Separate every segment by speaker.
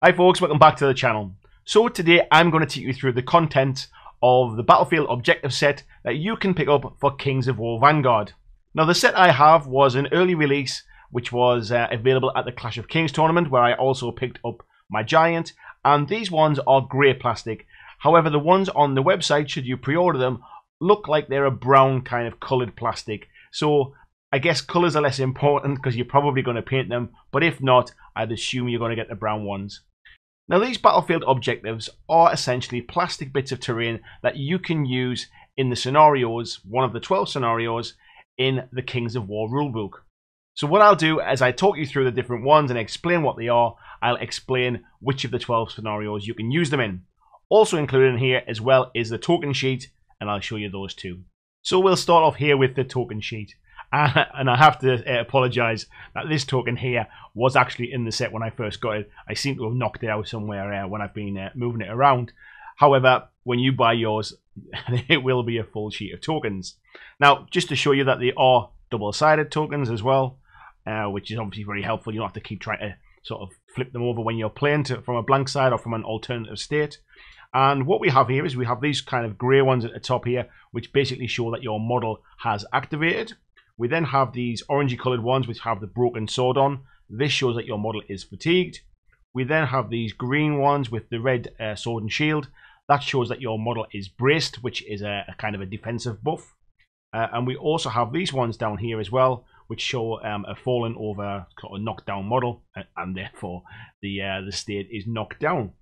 Speaker 1: Hi folks, welcome back to the channel. So today I'm going to take you through the content of the Battlefield objective set that you can pick up for Kings of War Vanguard. Now the set I have was an early release which was available at the Clash of Kings tournament, where I also picked up my Giant, and these ones are grey plastic. However, the ones on the website, should you pre-order them, look like they're a brown kind of coloured plastic. So I guess colours are less important because you're probably going to paint them, but if not, I'd assume you're going to get the brown ones. Now these Battlefield objectives are essentially plastic bits of terrain that you can use in the scenarios, one of the 12 scenarios in the Kings of War rulebook. So what I'll do as I talk you through the different ones and explain what they are, I'll explain which of the 12 scenarios you can use them in. Also included in here as well is the token sheet, and I'll show you those too. So we'll start off here with the token sheet. And I have to apologise that this token here was actually in the set when I first got it. I seem to have knocked it out somewhere when I've been moving it around. However, when you buy yours, it will be a full sheet of tokens. Now, just to show you that they are double-sided tokens as well, which is obviously very helpful. You don't have to keep trying to sort of flip them over when you're playing from a blank side or from an alternative state. And what we have here is we have these kind of grey ones at the top here, which basically show that your model has activated. We then have these orangey coloured ones which have the broken sword on. This shows that your model is fatigued. We then have these green ones with the red sword and shield. That shows that your model is braced, which is a kind of a defensive buff. And we also have these ones down here as well, which show a fallen over, sort of knocked down model, and therefore the state is knocked down.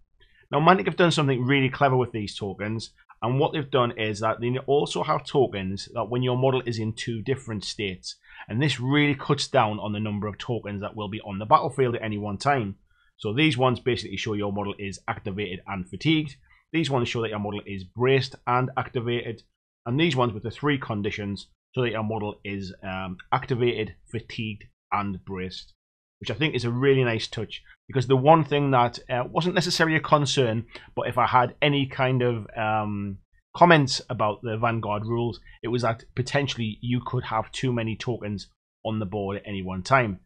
Speaker 1: Now Mantic have done something really clever with these tokens. And what they've done is that they also have tokens that when your model is in two different states. And this really cuts down on the number of tokens that will be on the battlefield at any one time. So these ones basically show your model is activated and fatigued. These ones show that your model is braced and activated. And these ones with the three conditions show that your model is activated, fatigued and braced. Which I think is a really nice touch. Because the one thing that wasn't necessarily a concern, but if I had any kind of comments about the Vanguard rules, it was that potentially you could have too many tokens on the board at any one time.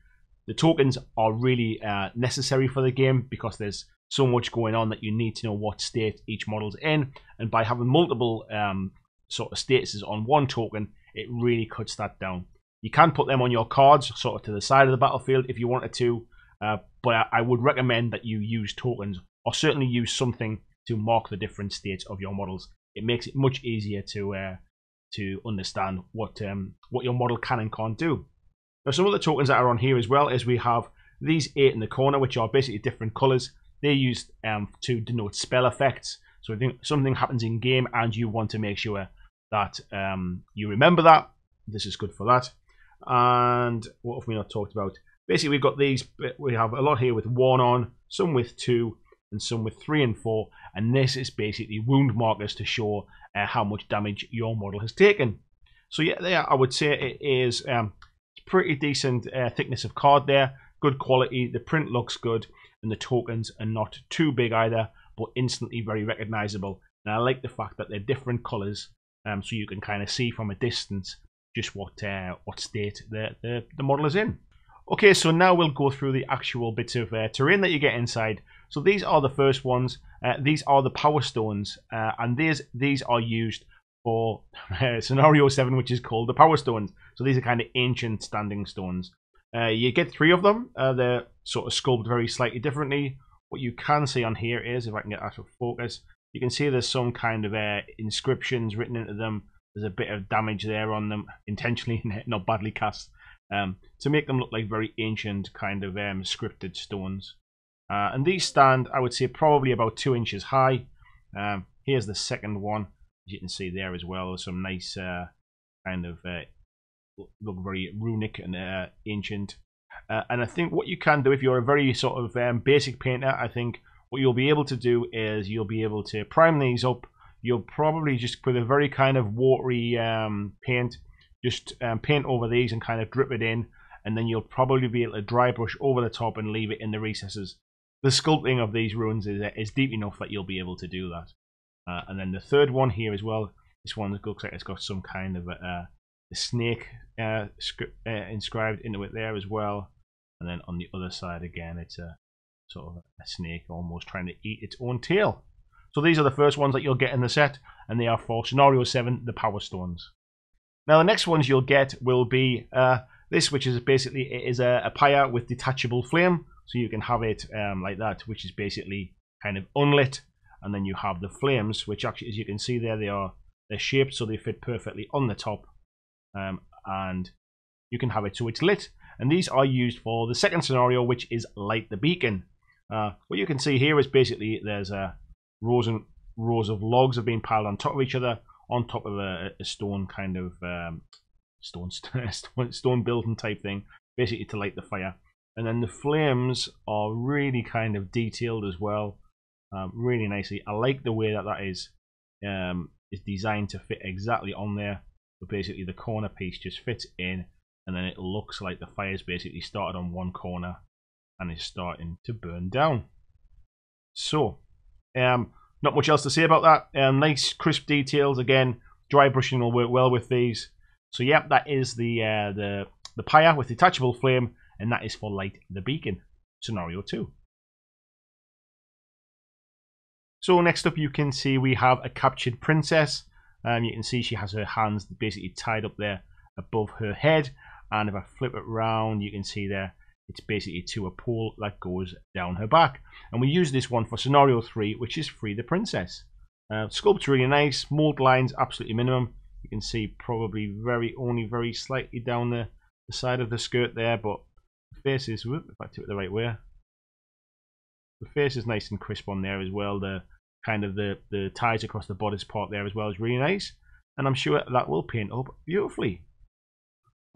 Speaker 1: The tokens are really necessary for the game because there's so much going on that you need to know what state each model's in, and by having multiple sort of statuses on one token, it really cuts that down. You can put them on your cards, sort of to the side of the battlefield if you wanted to, but I would recommend that you use tokens, or certainly use something to mark the different states of your models. It makes it much easier to understand what your model can and can't do. Now, some of the tokens that are on here as well is we have these 8 in the corner, which are basically different colours. They're used to denote spell effects. So if something happens in game and you want to make sure that you remember that, this is good for that. And what have we not talked about? Basically, we've got these. We have a lot here with 1 on, some with 2, and some with 3 and 4. And this is basically wound markers to show how much damage your model has taken. So yeah, there I would say it is pretty decent thickness of card there. Good quality. The print looks good, and the tokens are not too big either, but instantly very recognizable. And I like the fact that they're different colors, so you can kind of see from a distance just what state the model is in. Okay, so now we'll go through the actual bits of terrain that you get inside. So these are the first ones. These are the power stones, and these are used for scenario 7, which is called the power stones. So these are kind of ancient standing stones. You get 3 of them. They're sort of sculpted very slightly differently. What you can see on here is, if I can get out of focus, you can see there's some kind of inscriptions written into them. There's a bit of damage there on them, intentionally, not badly cast, to make them look like very ancient kind of scripted stones. And these stand, I would say, probably about 2 inches high. Here's the second one. As you can see there as well, there's some nice kind of look very runic and ancient. And I think what you can do if you're a very sort of basic painter, I think what you'll be able to do is you'll be able to prime these up. You'll probably just put a very kind of watery paint, just paint over these and kind of drip it in, and then you'll probably be able to dry brush over the top and leave it in the recesses. The sculpting of these runes is deep enough that you'll be able to do that. And then the third one here as well, this one looks like it's got some kind of a snake inscribed into it there as well. And then on the other side again, it's a sort of a snake almost trying to eat its own tail. So these are the first ones that you'll get in the set, and they are for Scenario 7, the Power Stones. Now the next ones you'll get will be this, which is basically, it is a pyre with detachable flame, so you can have it like that, which is basically kind of unlit, and then you have the flames, which actually, as you can see there, they're shaped so they fit perfectly on the top, and you can have it so it's lit. And these are used for the second scenario, which is Light the Beacon. What you can see here is basically there's rows and rows of logs have been piled on top of each other, on top of a stone kind of stone building type thing, basically to light the fire. And then the flames are really kind of detailed as well, really nicely. I like the way that is designed to fit exactly on there. But basically the corner piece just fits in, and then it looks like the fire's basically started on one corner and is starting to burn down. So not much else to say about that. Nice crisp details. Again, dry brushing will work well with these. So yeah, that is the pyre with detachable flame, and that is for Light the Beacon, Scenario 2. So next up you can see we have a captured princess. You can see she has her hands basically tied up there above her head, and if I flip it around you can see there it's basically to a pole that goes down her back. And we use this one for Scenario 3, which is Free the Princess. Sculpt's really nice, mold lines absolutely minimum. You can see probably only very slightly down the side of the skirt there, but the face is, if I do it the right way, the face is nice and crisp on there as well. The kind of the ties across the bodice part there as well is really nice, and I'm sure that will paint up beautifully.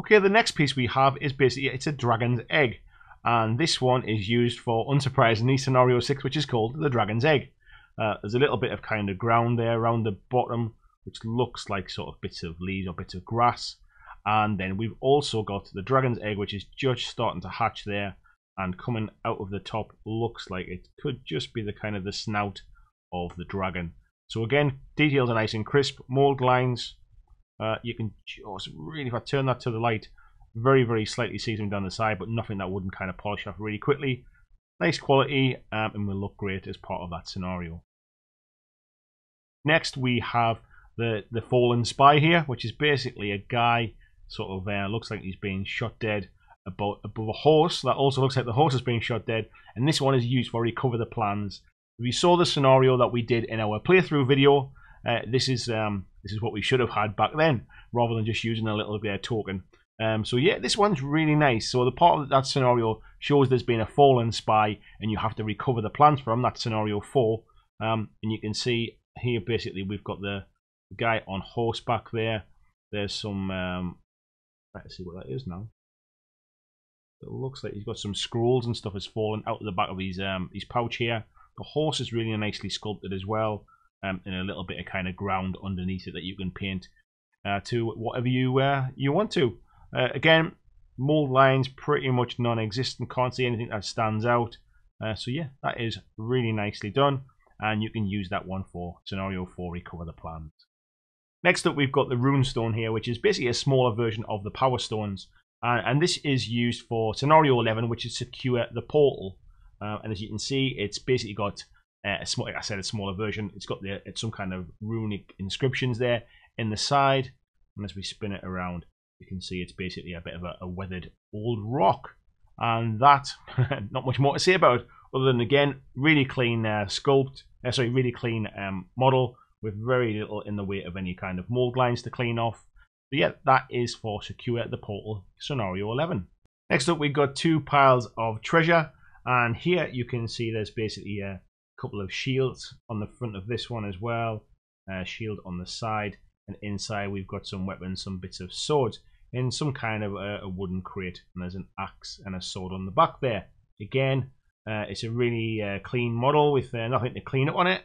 Speaker 1: Okay, the next piece we have is basically, it's a dragon's egg, and this one is used for, unsurprisingly, Scenario 6, which is called the dragon's egg. There's a little bit of kind of ground there around the bottom, which looks like sort of bits of leaves or bits of grass, and then we've also got the dragon's egg, which is just starting to hatch there, and coming out of the top looks like it could just be the kind of the snout of the dragon. So again, details are nice and crisp, mold lines. You can just really, if I turn that to the light, very slightly seasoning down the side, but nothing that wouldn't kind of polish off really quickly. Nice quality, and will look great as part of that scenario. Next we have the fallen spy here, which is basically a guy sort of looks like he's being shot dead above a horse that also looks like the horse is being shot dead, and this one is used for Recover the Plans. If you saw the scenario that we did in our playthrough video, this is what we should have had back then, rather than just using a little bit of token. So yeah, this one's really nice. So the part of that scenario shows there's been a fallen spy, and you have to recover the plans from. That's Scenario 4, and you can see here basically we've got the guy on horseback there. There's some let's see what that is now. It looks like he's got some scrolls and stuff has fallen out of the back of his pouch here. The horse is really nicely sculpted as well, and a little bit of kind of ground underneath it that you can paint to whatever you want to. Again, mold lines pretty much non-existent. Can't see anything that stands out. So yeah, that is really nicely done, and you can use that one for Scenario 4, Recover the Plans. Next up, we've got the Rune Stone here, which is basically a smaller version of the Power Stones, and this is used for Scenario 11, which is Secure the Portal. And as you can see, it's basically got a smaller version. It's got some kind of runic inscriptions there in the side, and as we spin it around, you can see it's basically a bit of a weathered old rock, and that not much more to say about, other than again really clean really clean model with very little in the way of any kind of mold lines to clean off. But yeah, that is for Secure the Portal Scenario 11. Next up, we've got two piles of treasure, and here you can see there's basically a couple of shields on the front of this one as well, a shield on the side, and inside we've got some weapons, some bits of swords in some kind of a wooden crate, and there's an axe and a sword on the back there. Again, it's a really clean model with nothing to clean up on it.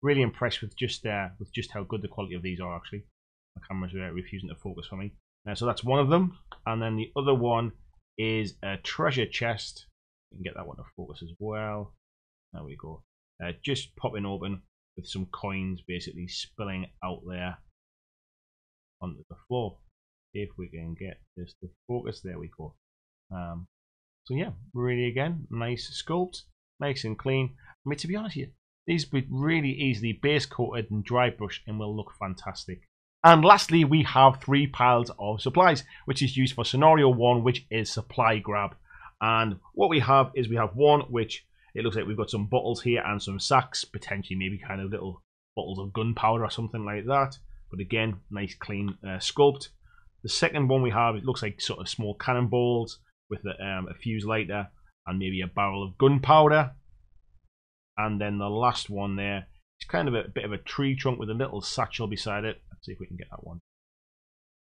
Speaker 1: Really impressed with just how good the quality of these are. Actually, my camera's refusing to focus for me. So that's one of them, and then the other one is a treasure chest. You can get that one to focus as well. There we go. Just popping open with some coins basically spilling out there onto the floor. If we can get this to focus, there we go. So yeah, really again, nice sculpt. nice and clean. I mean, to be honest with you, these would really easily base coated and dry brush and will look fantastic. And lastly, we have 3 piles of supplies, which is used for scenario 1, which is supply grab. And what we have is we have one, which it looks like we've got some bottles here and some sacks, potentially maybe kind of little bottles of gunpowder or something like that. But again, nice clean sculpt. The second one we have, it looks like sort of small cannonballs with a fuse lighter and maybe a barrel of gunpowder. And then the last one there, it's kind of a bit of a tree trunk with a little satchel beside it. Let's see if we can get that one.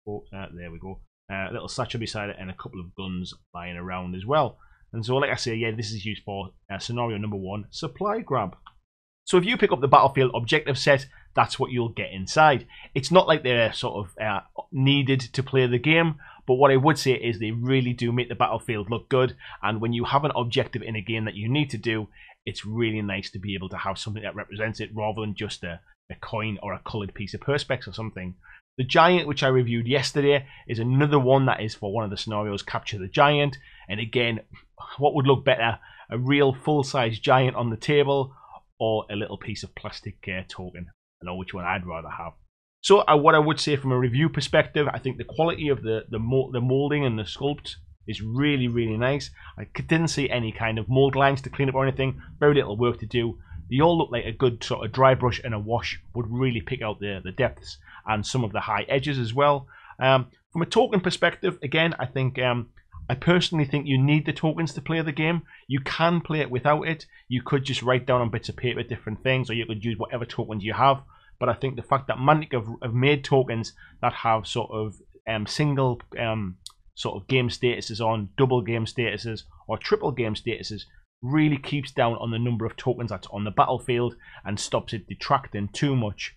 Speaker 1: Oh, there we go. A little satchel beside it and a couple of guns lying around as well. And so, like I say, yeah, this is used for scenario number 1, supply grab. So if you pick up the Battlefield objective set, that's what you'll get inside. It's not like they're sort of needed to play the game, but what I would say is they really do make the Battlefield look good. And when you have an objective in a game that you need to do, it's really nice to be able to have something that represents it rather than just a coin or a coloured piece of perspex or something. The Giant, which I reviewed yesterday, is another one that is for one of the scenarios, Capture the Giant. And again, what would look better, a real full-size Giant on the table or a little piece of plastic token? I know which one I'd rather have. So what I would say from a review perspective, I think the quality of the moulding and the sculpt is really, really nice. I didn't see any kind of mould lines to clean up or anything. Very little work to do. They all look like a good sort of dry brush and a wash would really pick out the depths and some of the high edges as well. From a token perspective, again, I think I personally think you need the tokens to play the game. You can play it without it. You could just write down on bits of paper different things, or you could use whatever tokens you have. But I think the fact that Mantic have made tokens that have sort of single sort of game statuses on, double game statuses, or triple game statuses really keeps down on the number of tokens that's on the battlefield and stops it detracting too much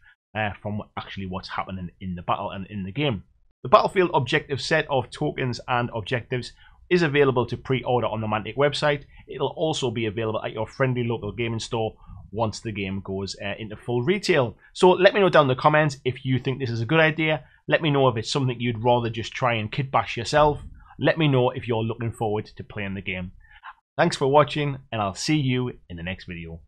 Speaker 1: from actually what's happening in the battle and in the game. The Battlefield objective set of tokens and objectives is available to pre-order on the Mantic website. It'll also be available at your friendly local gaming store once the game goes into full retail. So let me know down in the comments if you think this is a good idea. Let me know if it's something you'd rather just try and kit bash yourself. Let me know if you're looking forward to playing the game. Thanks for watching, and I'll see you in the next video.